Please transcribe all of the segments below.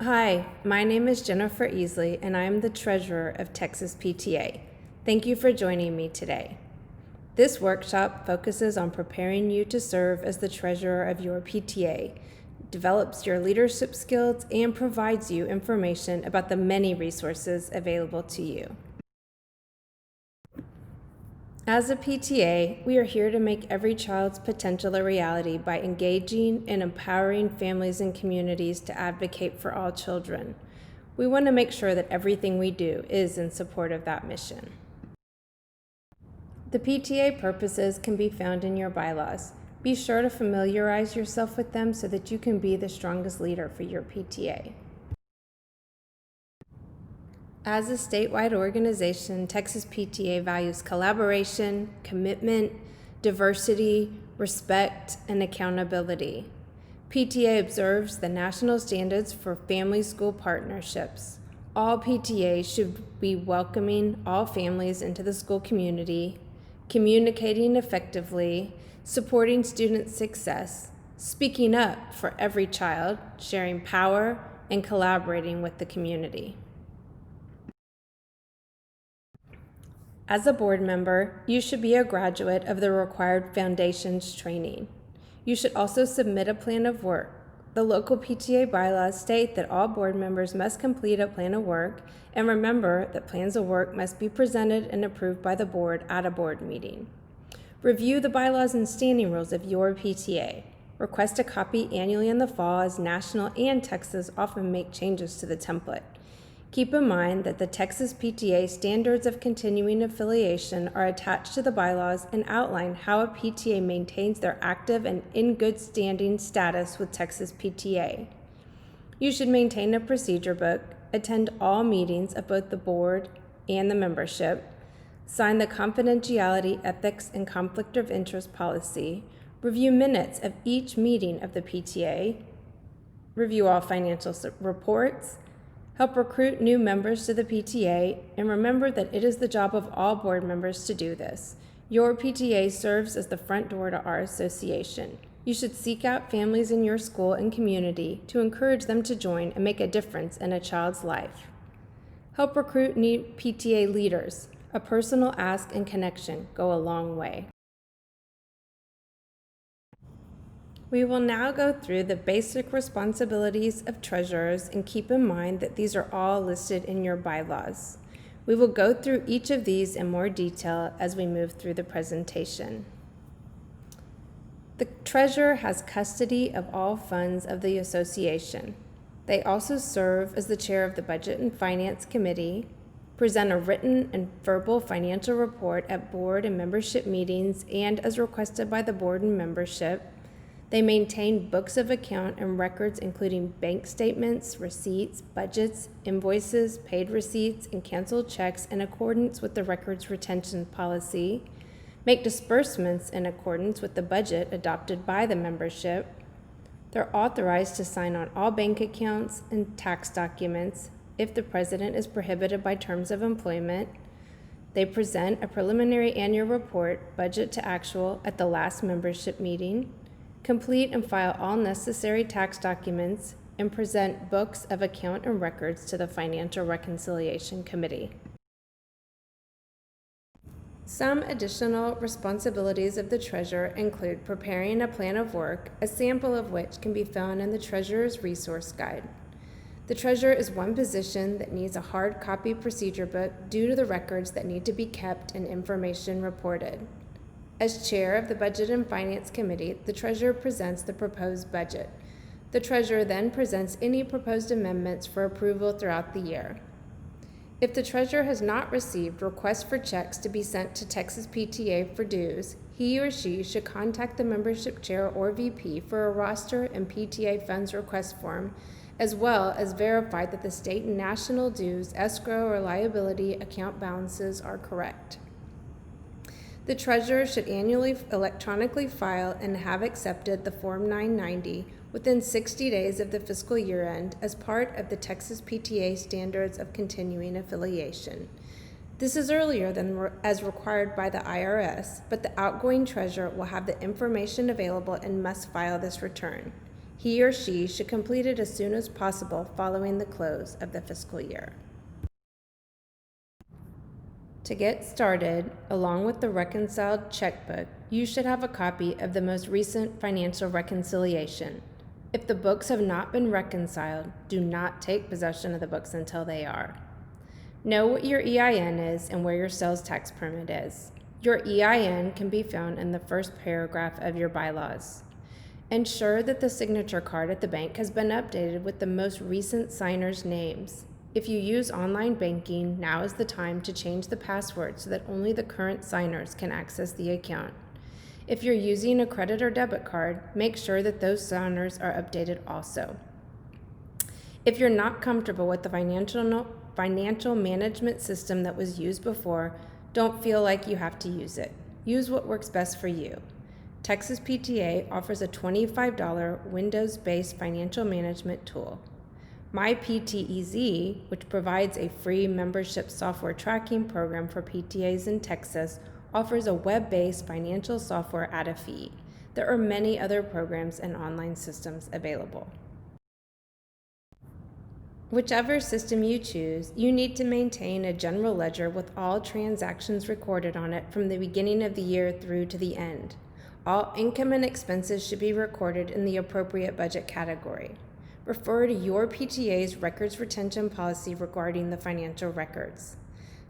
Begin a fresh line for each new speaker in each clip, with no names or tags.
Hi, my name is Jennifer Easley, and I am the Treasurer of Texas PTA. Thank you for joining me today. This workshop focuses on preparing you to serve as the Treasurer of your PTA, develops your leadership skills, and provides you information about the many resources available to you. As a PTA, we are here to make every child's potential a reality by engaging and empowering families and communities to advocate for all children. We want to make sure that everything we do is in support of that mission. The PTA purposes can be found in your bylaws. Be sure to familiarize yourself with them so that you can be the strongest leader for your PTA. As a statewide organization, Texas PTA values collaboration, commitment, diversity, respect, and accountability. PTA observes the national standards for family-school partnerships. All PTAs should be welcoming all families into the school community, communicating effectively, supporting student success, speaking up for every child, sharing power, and collaborating with the community. As a board member, you should be a graduate of the required foundations training. You should also submit a plan of work. The local PTA bylaws state that all board members must complete a plan of work, and remember that plans of work must be presented and approved by the board at a board meeting. Review the bylaws and standing rules of your PTA. Request a copy annually in the fall, as national and Texas often make changes to the template. Keep in mind that the Texas PTA Standards of Continuing Affiliation are attached to the bylaws and outline how a PTA maintains their active and in good standing status with Texas PTA. You should maintain a procedure book, attend all meetings of both the board and the membership, sign the confidentiality, ethics, and conflict of interest policy, review minutes of each meeting of the PTA, review all financial reports, help recruit new members to the PTA, and remember that it is the job of all board members to do this. Your PTA serves as the front door to our association. You should seek out families in your school and community to encourage them to join and make a difference in a child's life. Help recruit new PTA leaders. A personal ask and connection go a long way. We will now go through the basic responsibilities of treasurers, and keep in mind that these are all listed in your bylaws. We will go through each of these in more detail as we move through the presentation. The treasurer has custody of all funds of the association. They also serve as the chair of the Budget and Finance Committee, present a written and verbal financial report at board and membership meetings and as requested by the board and membership. They maintain books of account and records including bank statements, receipts, budgets, invoices, paid receipts, and canceled checks in accordance with the records retention policy, make disbursements in accordance with the budget adopted by the membership. They're authorized to sign on all bank accounts and tax documents if the president is prohibited by terms of employment. They present a preliminary annual report, budget to actual, at the last membership meeting, complete and file all necessary tax documents, and present books of account and records to the Financial Reconciliation Committee. Some additional responsibilities of the treasurer include preparing a plan of work, a sample of which can be found in the Treasurer's Resource Guide. The treasurer is one position that needs a hard copy procedure book due to the records that need to be kept and information reported. As chair of the Budget and Finance Committee, the treasurer presents the proposed budget. The treasurer then presents any proposed amendments for approval throughout the year. If the treasurer has not received requests for checks to be sent to Texas PTA for dues, he or she should contact the membership chair or VP for a roster and PTA funds request form, as well as verify that the state and national dues, escrow, or liability account balances are correct. The treasurer should annually electronically file and have accepted the Form 990 within 60 days of the fiscal year end as part of the Texas PTA Standards of Continuing Affiliation. This is earlier than as required by the IRS, but the outgoing treasurer will have the information available and must file this return. He or she should complete it as soon as possible following the close of the fiscal year. To get started, along with the reconciled checkbook, you should have a copy of the most recent financial reconciliation. If the books have not been reconciled, do not take possession of the books until they are. Know what your EIN is and where your sales tax permit is. Your EIN can be found in the first paragraph of your bylaws. Ensure that the signature card at the bank has been updated with the most recent signers' names. If you use online banking, now is the time to change the password so that only the current signers can access the account. If you're using a credit or debit card, make sure that those signers are updated also. If you're not comfortable with the financial management system that was used before, don't feel like you have to use it. Use what works best for you. Texas PTA offers a $25 Windows-based financial management tool. MyPTEZ, which provides a free membership software tracking program for PTAs in Texas, offers a web-based financial software at a fee. There are many other programs and online systems available. Whichever system you choose, you need to maintain a general ledger with all transactions recorded on it from the beginning of the year through to the end. All income and expenses should be recorded in the appropriate budget category. Refer to your PTA's records retention policy regarding the financial records.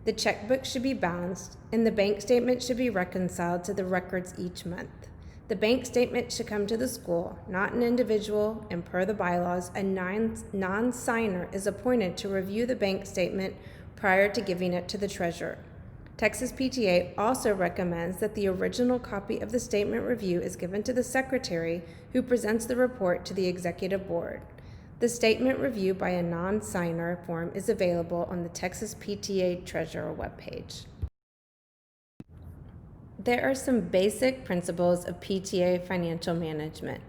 The checkbook should be balanced, and the bank statement should be reconciled to the records each month. The bank statement should come to the school, not an individual, and per the bylaws, a non-signer is appointed to review the bank statement prior to giving it to the treasurer. Texas PTA also recommends that the original copy of the statement review is given to the secretary, who presents the report to the executive board. The statement review by a non-signer form is available on the Texas PTA Treasurer webpage. There are some basic principles of PTA financial management.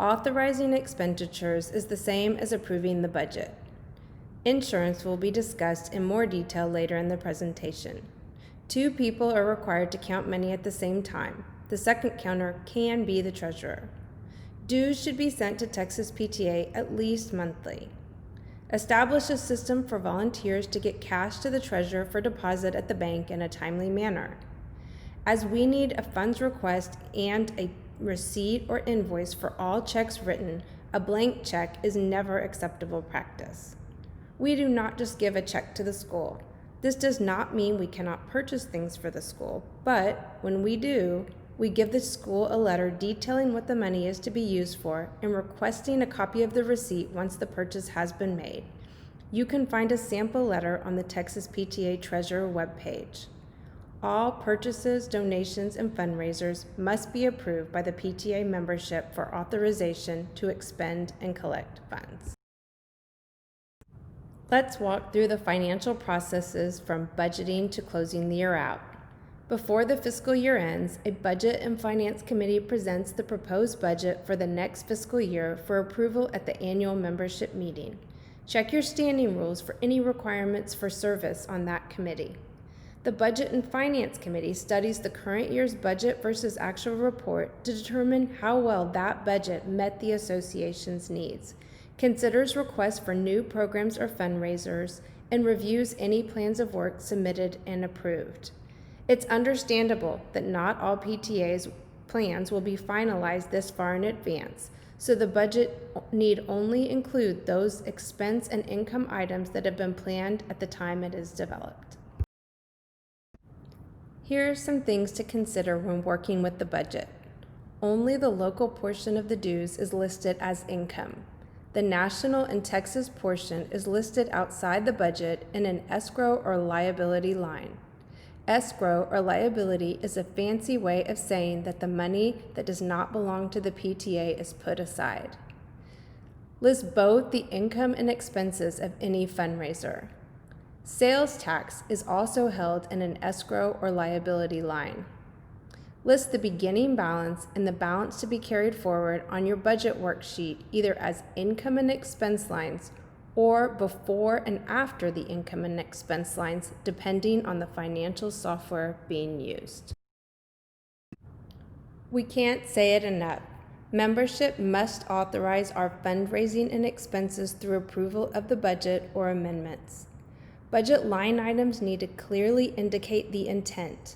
Authorizing expenditures is the same as approving the budget. Insurance will be discussed in more detail later in the presentation. 2 people are required to count money at the same time. The second counter can be the treasurer. Dues should be sent to Texas PTA at least monthly. Establish a system for volunteers to get cash to the treasurer for deposit at the bank in a timely manner. As we need a funds request and a receipt or invoice for all checks written, a blank check is never acceptable practice. We do not just give a check to the school. This does not mean we cannot purchase things for the school, but when we do, we give the school a letter detailing what the money is to be used for and requesting a copy of the receipt once the purchase has been made. You can find a sample letter on the Texas PTA Treasurer webpage. All purchases, donations, and fundraisers must be approved by the PTA membership for authorization to expend and collect funds. Let's walk through the financial processes from budgeting to closing the year out. Before the fiscal year ends, a Budget and Finance Committee presents the proposed budget for the next fiscal year for approval at the annual membership meeting. Check your standing rules for any requirements for service on that committee. The Budget and Finance Committee studies the current year's budget versus actual report to determine how well that budget met the association's needs, considers requests for new programs or fundraisers, and reviews any plans of work submitted and approved. It's understandable that not all PTA's plans will be finalized this far in advance, so the budget need only include those expense and income items that have been planned at the time it is developed. Here are some things to consider when working with the budget. Only the local portion of the dues is listed as income. The national and Texas portion is listed outside the budget in an escrow or liability line. Escrow or liability is a fancy way of saying that the money that does not belong to the PTA is put aside. List both the income and expenses of any fundraiser. Sales tax is also held in an escrow or liability line. List the beginning balance and the balance to be carried forward on your budget worksheet either as income and expense lines or before and after the income and expense lines, depending on the financial software being used. We can't say it enough. Membership must authorize our fundraising and expenses through approval of the budget or amendments. Budget line items need to clearly indicate the intent.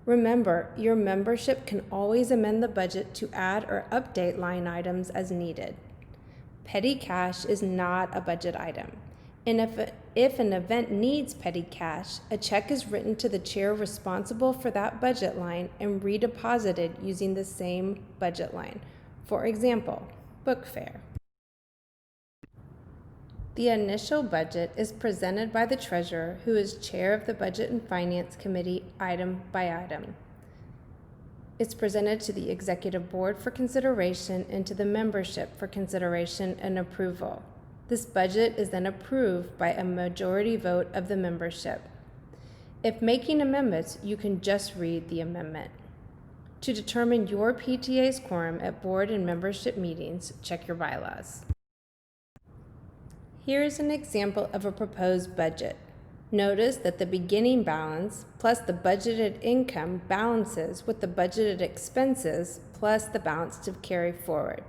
Remember, your membership can always amend the budget to add or update line items as needed. Petty cash is not a budget item. And if an event needs petty cash, a check is written to the chair responsible for that budget line and redeposited using the same budget line. For example, book fare. The initial budget is presented by the treasurer, who is chair of the Budget and Finance Committee, item by item. It's presented to the executive board for consideration and to the membership for consideration and approval. This budget is then approved by a majority vote of the membership. If making amendments, you can just read the amendment. To determine your PTA's quorum at board and membership meetings, check your bylaws. Here is an example of a proposed budget. Notice that the beginning balance plus the budgeted income balances with the budgeted expenses plus the balance to carry forward.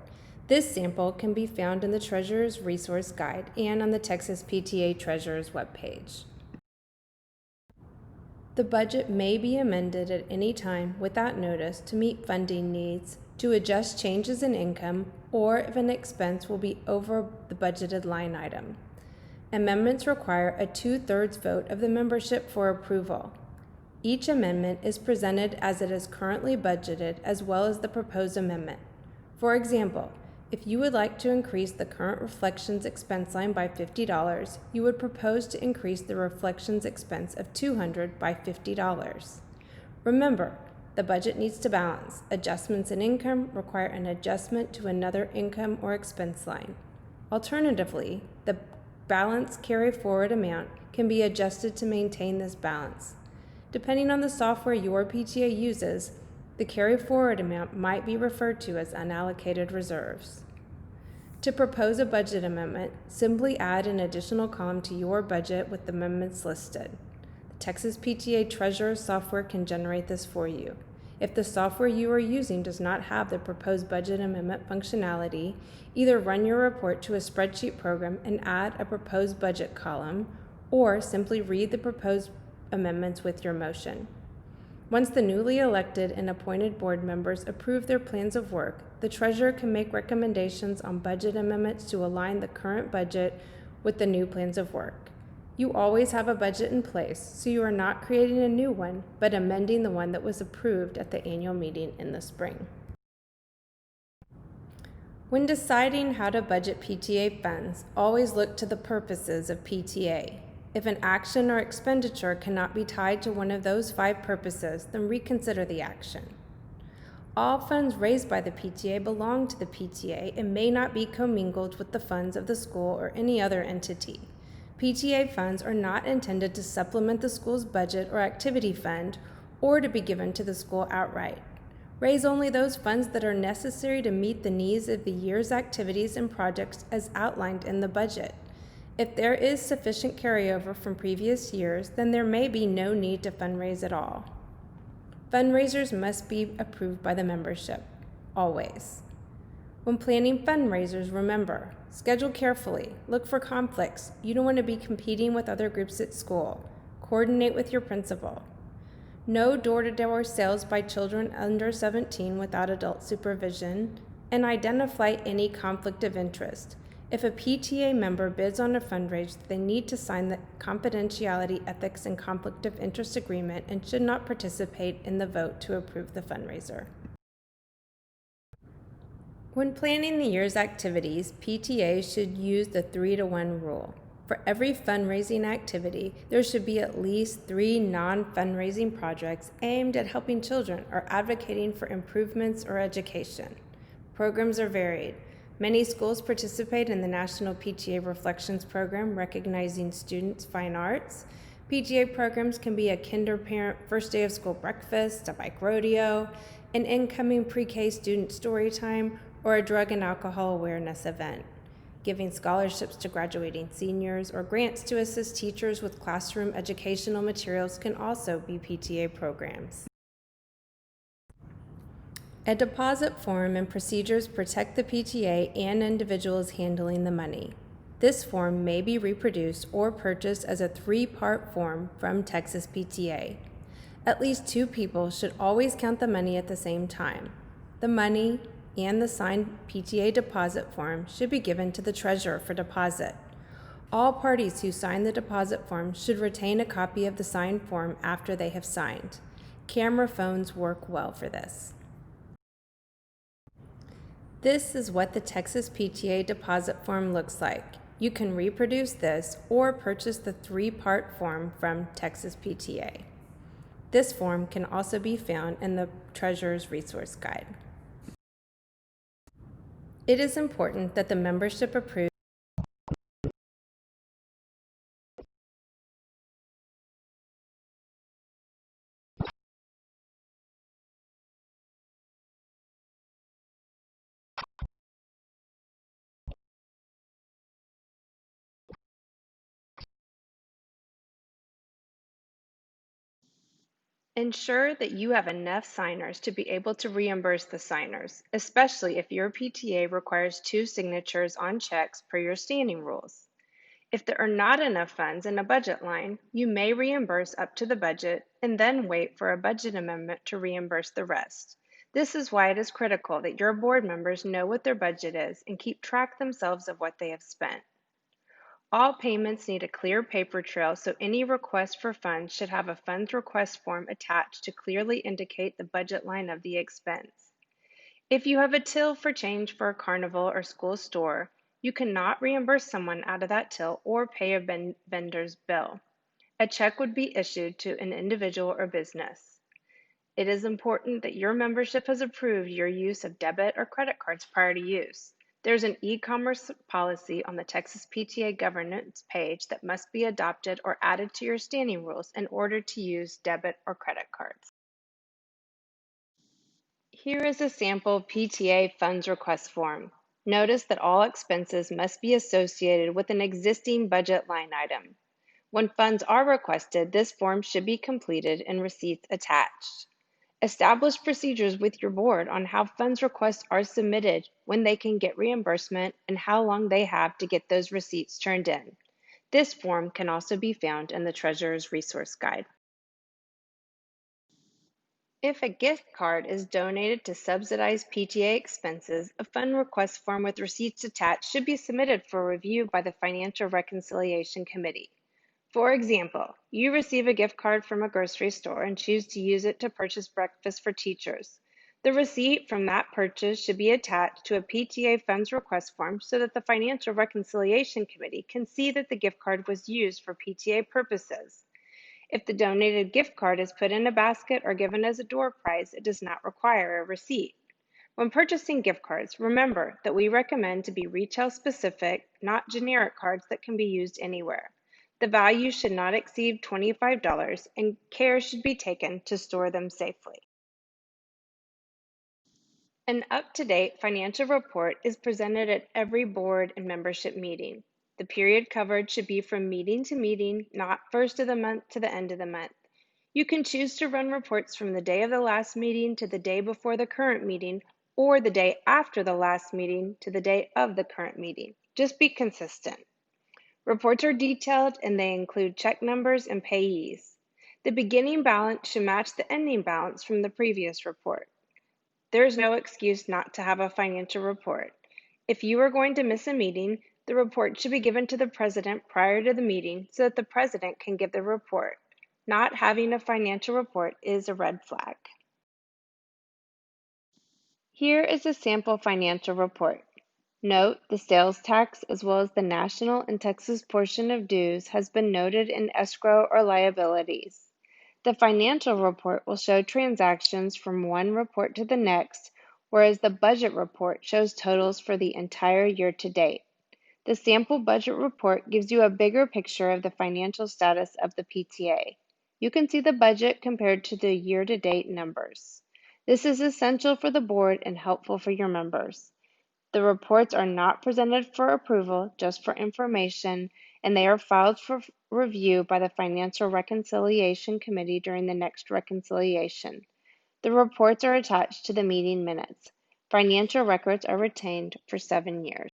This sample can be found in the Treasurer's Resource Guide and on the Texas PTA Treasurer's webpage. The budget may be amended at any time without notice to meet funding needs, to adjust changes in income, or if an expense will be over the budgeted line item. Amendments require a 2/3 vote of the membership for approval. Each amendment is presented as it is currently budgeted as well as the proposed amendment. For example, if you would like to increase the current reflections expense line by $50, you would propose to increase the reflections expense of $200 by $50. Remember, the budget needs to balance. Adjustments in income require an adjustment to another income or expense line. Alternatively, the balance carry forward amount can be adjusted to maintain this balance. Depending on the software your PTA uses, the carry forward amount might be referred to as unallocated reserves. To propose a budget amendment, simply add an additional column to your budget with the amendments listed. The Texas PTA Treasurer software can generate this for you. If the software you are using does not have the proposed budget amendment functionality, either run your report to a spreadsheet program and add a proposed budget column, or simply read the proposed amendments with your motion. Once the newly elected and appointed board members approve their plans of work, the treasurer can make recommendations on budget amendments to align the current budget with the new plans of work. You always have a budget in place, so you are not creating a new one, but amending the one that was approved at the annual meeting in the spring. When deciding how to budget PTA funds, always look to the purposes of PTA. If an action or expenditure cannot be tied to one of those 5 purposes, then reconsider the action. All funds raised by the PTA belong to the PTA and may not be commingled with the funds of the school or any other entity. PTA funds are not intended to supplement the school's budget or activity fund or to be given to the school outright. Raise only those funds that are necessary to meet the needs of the year's activities and projects as outlined in the budget. If there is sufficient carryover from previous years, then there may be no need to fundraise at all. Fundraisers must be approved by the membership, always. When planning fundraisers, remember, schedule carefully, look for conflicts. You don't want to be competing with other groups at school. Coordinate with your principal. No door-to-door sales by children under 17 without adult supervision, and identify any conflict of interest. If a PTA member bids on a fundraiser, they need to sign the confidentiality, ethics, and conflict of interest agreement and should not participate in the vote to approve the fundraiser. When planning the year's activities, PTAs should use the 3-to-1 rule. For every fundraising activity, there should be at least 3 non-fundraising projects aimed at helping children or advocating for improvements or education. Programs are varied. Many schools participate in the National PTA Reflections Program, recognizing students' fine arts. PTA programs can be a kinder parent first day of school breakfast, a bike rodeo, an incoming pre-K student story time, or a drug and alcohol awareness event. Giving scholarships to graduating seniors or grants to assist teachers with classroom educational materials can also be PTA programs. A deposit form and procedures protect the PTA and individuals handling the money. This form may be reproduced or purchased as a 3-part form from Texas PTA. At least 2 people should always count the money at the same time. The money and the signed PTA deposit form should be given to the treasurer for deposit. All parties who sign the deposit form should retain a copy of the signed form after they have signed. Camera phones work well for this. This is what the Texas PTA deposit form looks like. You can reproduce this or purchase the 3-part form from Texas PTA. This form can also be found in the Treasurer's Resource Guide. It is important that the membership approve Ensure that you have enough signers to be able to reimburse the signers, especially if your PTA requires 2 signatures on checks per your standing rules. If there are not enough funds in a budget line, you may reimburse up to the budget and then wait for a budget amendment to reimburse the rest. This is why it is critical that your board members know what their budget is and keep track themselves of what they have spent. All payments need a clear paper trail, so any request for funds should have a funds request form attached to clearly indicate the budget line of the expense. If you have a till for change for a carnival or school store, you cannot reimburse someone out of that till or pay a vendor's bill. A check would be issued to an individual or business. It is important that your membership has approved your use of debit or credit cards prior to use. There's an e-commerce policy on the Texas PTA governance page that must be adopted or added to your standing rules in order to use debit or credit cards. Here is a sample PTA funds request form. Notice that all expenses must be associated with an existing budget line item. When funds are requested, this form should be completed and receipts attached. Establish procedures with your board on how funds requests are submitted, when they can get reimbursement, and how long they have to get those receipts turned in. This form can also be found in the Treasurer's Resource Guide. If a gift card is donated to subsidize PTA expenses, a fund request form with receipts attached should be submitted for review by the Financial Reconciliation Committee. For example, you receive a gift card from a grocery store and choose to use it to purchase breakfast for teachers. The receipt from that purchase should be attached to a PTA funds request form so that the Financial Reconciliation Committee can see that the gift card was used for PTA purposes. If the donated gift card is put in a basket or given as a door prize, it does not require a receipt. When purchasing gift cards, remember that we recommend to be retail specific, not generic cards that can be used anywhere. The value should not exceed $25 and care should be taken to store them safely. An up-to-date financial report is presented at every board and membership meeting. The period covered should be from meeting to meeting, not first of the month to the end of the month. You can choose to run reports from the day of the last meeting to the day before the current meeting, or the day after the last meeting to the day of the current meeting. Just be consistent. Reports are detailed and they include check numbers and payees. The beginning balance should match the ending balance from the previous report. There is no excuse not to have a financial report. If you are going to miss a meeting, the report should be given to the president prior to the meeting so that the president can give the report. Not having a financial report is a red flag. Here is a sample financial report. Note the sales tax as well as the national and Texas portion of dues has been noted in escrow or liabilities. The financial report will show transactions from one report to the next, whereas the budget report shows totals for the entire year to date. The sample budget report gives you a bigger picture of the financial status of the PTA. You can see the budget compared to the year-to-date numbers. This is essential for the board and helpful for your members. The reports are not presented for approval, just for information, and they are filed for review by the Financial Reconciliation Committee during the next reconciliation. The reports are attached to the meeting minutes. Financial records are retained for 7 years.